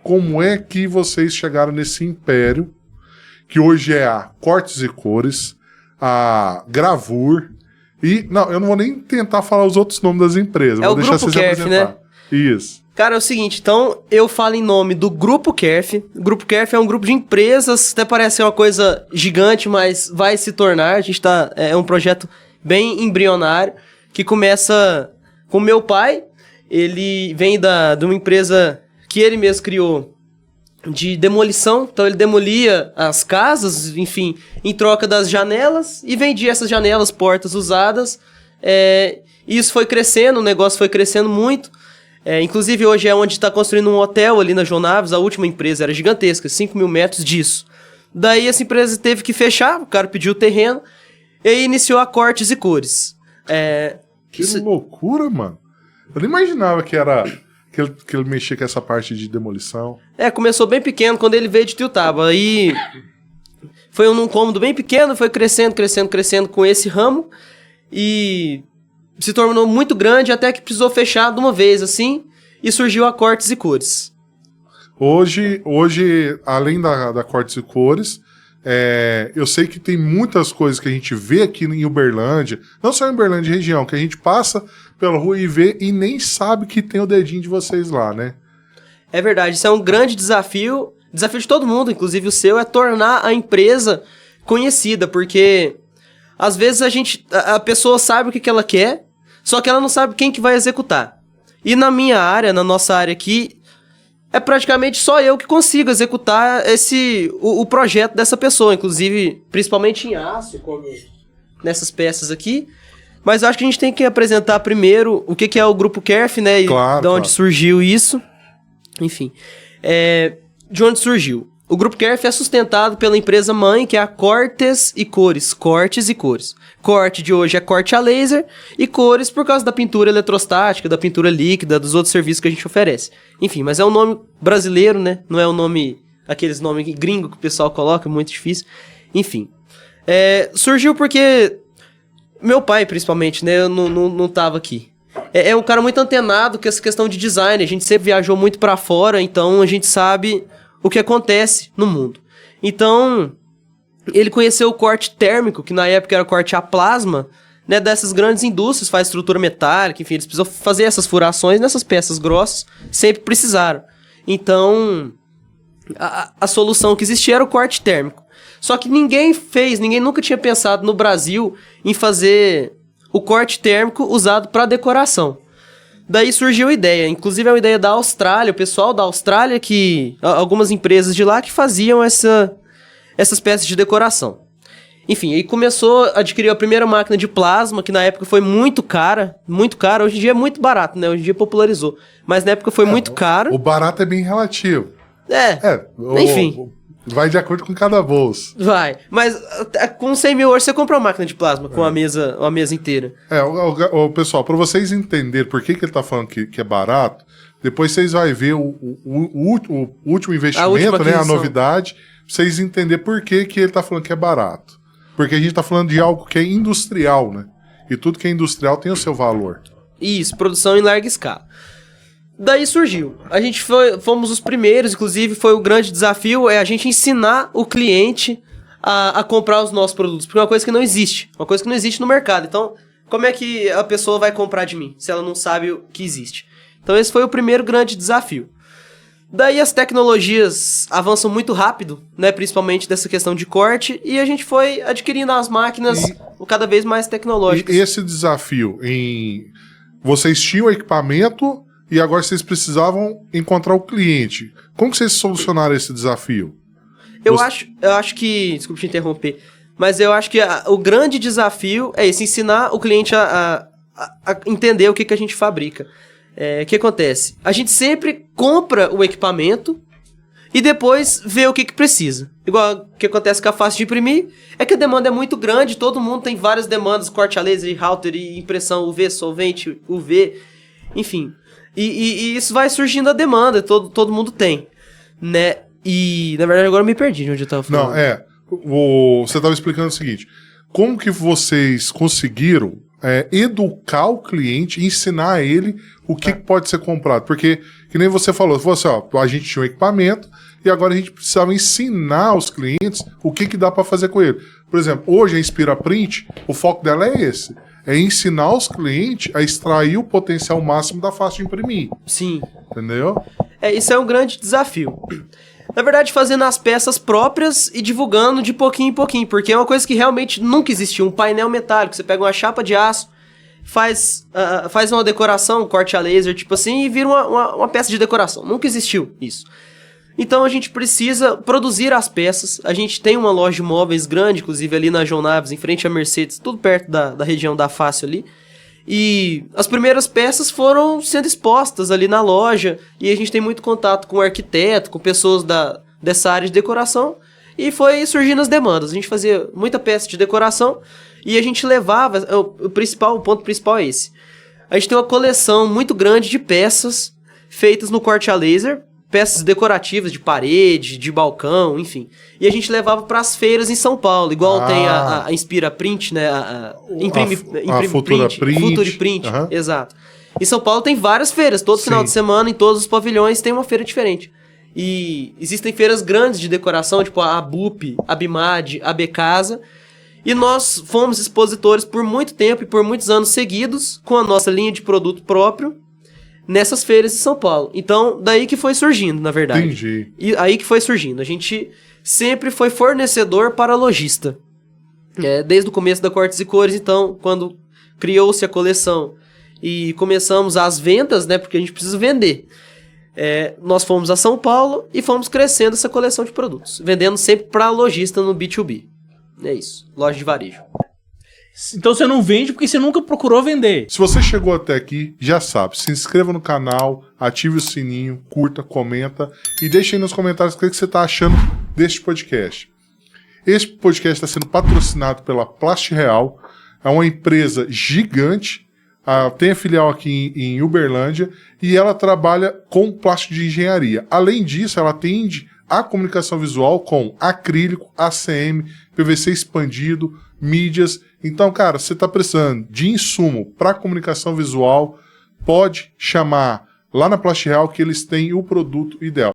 como é que vocês chegaram nesse império, que hoje é a Cortes e Cores, a Gravur, e... Não, eu não vou nem tentar falar os outros nomes das empresas. É vou o deixar Grupo vocês Kerf, apresentar. né? Isso. Cara, é o seguinte, então eu falo em nome do Grupo Kerf. O Grupo Kerf é um grupo de empresas, até parece ser uma coisa gigante, mas vai se tornar. A gente tá... É um projeto bem embrionário, que começa com meu pai. Ele vem de uma empresa que ele mesmo criou, de demolição. Então ele demolia as casas, enfim, em troca das janelas, e vendia essas janelas, portas usadas. E isso foi crescendo, o negócio foi crescendo muito. Inclusive hoje é onde está construindo um hotel ali na João Naves. A última empresa era gigantesca, 5 mil metros disso. Daí essa empresa teve que fechar, o cara pediu o terreno e iniciou a Cortes e Cores. Que loucura, mano. Eu não imaginava que era... Que ele mexia com essa parte de demolição. Começou bem pequeno, quando ele veio de Tiutaba. Aí foi num cômodo bem pequeno, foi crescendo com esse ramo. E se tornou muito grande, até que precisou fechar de uma vez, assim. E surgiu a Cortes e Cores. Hoje além da Cortes e Cores, eu sei que tem muitas coisas que a gente vê aqui em Uberlândia, não só em Uberlândia região, que a gente passa pela rua e vê e nem sabe que tem o dedinho de vocês lá, né? É verdade, isso é um grande desafio de todo mundo, inclusive o seu, é tornar a empresa conhecida, porque às vezes a pessoa sabe o que ela quer, só que ela não sabe quem que vai executar. E na minha área, na nossa área aqui, é praticamente só eu que consigo executar o projeto dessa pessoa, inclusive, principalmente em aço, como nessas peças aqui. Mas eu acho que a gente tem que apresentar primeiro o que é o Grupo Kerf, né? Claro, de onde surgiu isso. Enfim, de onde surgiu. O Grupo Kerf é sustentado pela empresa mãe, que é a Cortes e Cores. Cortes e Cores. Corte de hoje é corte a laser e cores por causa da pintura eletrostática, da pintura líquida, dos outros serviços que a gente oferece. Enfim, mas é um nome brasileiro, né? Não é um nome, aqueles nomes gringo que o pessoal coloca, muito difícil. Enfim, surgiu porque meu pai, principalmente, né? Eu não tava aqui. É um cara muito antenado com essa questão de design. A gente sempre viajou muito pra fora, então a gente sabe o que acontece no mundo. Então, ele conheceu o corte térmico, que na época era corte a plasma, né, dessas grandes indústrias, faz estrutura metálica, enfim, eles precisam fazer essas furações nessas peças grossas, sempre precisaram. Então, a solução que existia era o corte térmico. Só que ninguém nunca tinha pensado no Brasil em fazer o corte térmico usado para decoração. Daí surgiu a ideia, inclusive é uma ideia da Austrália, o pessoal da Austrália, algumas empresas de lá que faziam essas peças de decoração. Enfim, aí começou a adquirir a primeira máquina de plasma, que na época foi muito cara, hoje em dia é muito barato, né, hoje em dia popularizou, mas na época foi muito caro. O barato é bem relativo. Enfim. Vai de acordo com cada bolso. Vai, mas com 100 mil hoje você compra uma máquina de plasma com uma mesa inteira. Pessoal, para vocês entenderem por que ele tá falando que é barato, depois vocês vão ver o último investimento, né, a novidade, pra vocês entenderem por que ele tá falando que é barato. Porque a gente tá falando de algo que é industrial, né? E tudo que é industrial tem o seu valor. Isso, produção em larga escala. Daí surgiu. A gente fomos os primeiros, inclusive foi o grande desafio, a gente ensinar o cliente a comprar os nossos produtos. Porque é uma coisa que não existe. Uma coisa que não existe no mercado. Então, como é que a pessoa vai comprar de mim, se ela não sabe o que existe? Então, esse foi o primeiro grande desafio. Daí as tecnologias avançam muito rápido, né? Principalmente dessa questão de corte. E a gente foi adquirindo as máquinas cada vez mais tecnológicas. E esse desafio vocês tinham equipamento... E agora vocês precisavam encontrar o cliente. Como que vocês solucionaram esse desafio? Eu acho que... Desculpa te interromper. Mas eu acho que o grande desafio é esse. Ensinar o cliente a entender o que a gente fabrica. O que acontece? A gente sempre compra o equipamento e depois vê o que precisa. Igual o que acontece com a face de imprimir. É que a demanda é muito grande. Todo mundo tem várias demandas. Corte a laser, router, impressão UV, solvente, UV. Enfim... E isso vai surgindo a demanda, todo mundo tem, né? E, na verdade, agora eu me perdi de onde eu tava falando. Não, você tava explicando o seguinte, como que vocês conseguiram educar o cliente, ensinar ele o que pode ser comprado. Porque, que nem você falou assim, ó, a gente tinha um equipamento e agora a gente precisava ensinar os clientes o que dá para fazer com ele. Por exemplo, hoje a Inspira Print, o foco dela é esse. É ensinar os clientes a extrair o potencial máximo da faixa de imprimir. Sim. Entendeu? Isso é um grande desafio. Na verdade, fazendo as peças próprias e divulgando de pouquinho em pouquinho, porque é uma coisa que realmente nunca existiu. Um painel metálico, você pega uma chapa de aço, faz uma decoração, um corte a laser, tipo assim, e vira uma peça de decoração. Nunca existiu isso. Então a gente precisa produzir as peças. A gente tem uma loja de móveis grande, inclusive ali na João Naves, em frente à Mercedes, tudo perto da região da Fácil ali. E as primeiras peças foram sendo expostas ali na loja, e a gente tem muito contato com arquiteto, com pessoas dessa área de decoração, e foi surgindo as demandas. A gente fazia muita peça de decoração e a gente levava, o ponto principal é esse. A gente tem uma coleção muito grande de peças feitas no corte a laser, peças decorativas de parede, de balcão, enfim. E a gente levava para as feiras em São Paulo, igual tem a Inspira Print, né? A Futura Print. Future Print, exato. Em São Paulo tem várias feiras, todo final de semana, em todos os pavilhões tem uma feira diferente. E existem feiras grandes de decoração, tipo a ABUP, a Bimad, a Becasa. E nós fomos expositores por muito tempo e por muitos anos seguidos, com a nossa linha de produto próprio, nessas feiras de São Paulo. Então, daí que foi surgindo, na verdade. Entendi. E aí que foi surgindo. A gente sempre foi fornecedor para lojista. Desde o começo da Cortes e Cores, então, quando criou-se a coleção e começamos as vendas, né, porque a gente precisa vender. Nós fomos a São Paulo e fomos crescendo essa coleção de produtos, vendendo sempre para lojista no B2B. É isso, loja de varejo. Então você não vende porque você nunca procurou vender. Se você chegou até aqui, já sabe, se inscreva no canal, ative o sininho, curta, comenta e deixe aí nos comentários o que você está achando deste podcast. Este podcast está sendo patrocinado pela PlastReal, é uma empresa gigante, tem a filial aqui em Uberlândia e ela trabalha com plástico de engenharia. Além disso, ela atende a comunicação visual com acrílico, ACM, PVC expandido, mídias. Então, cara, você está precisando de insumo para comunicação visual, pode chamar lá na PlastReal que eles têm o produto ideal.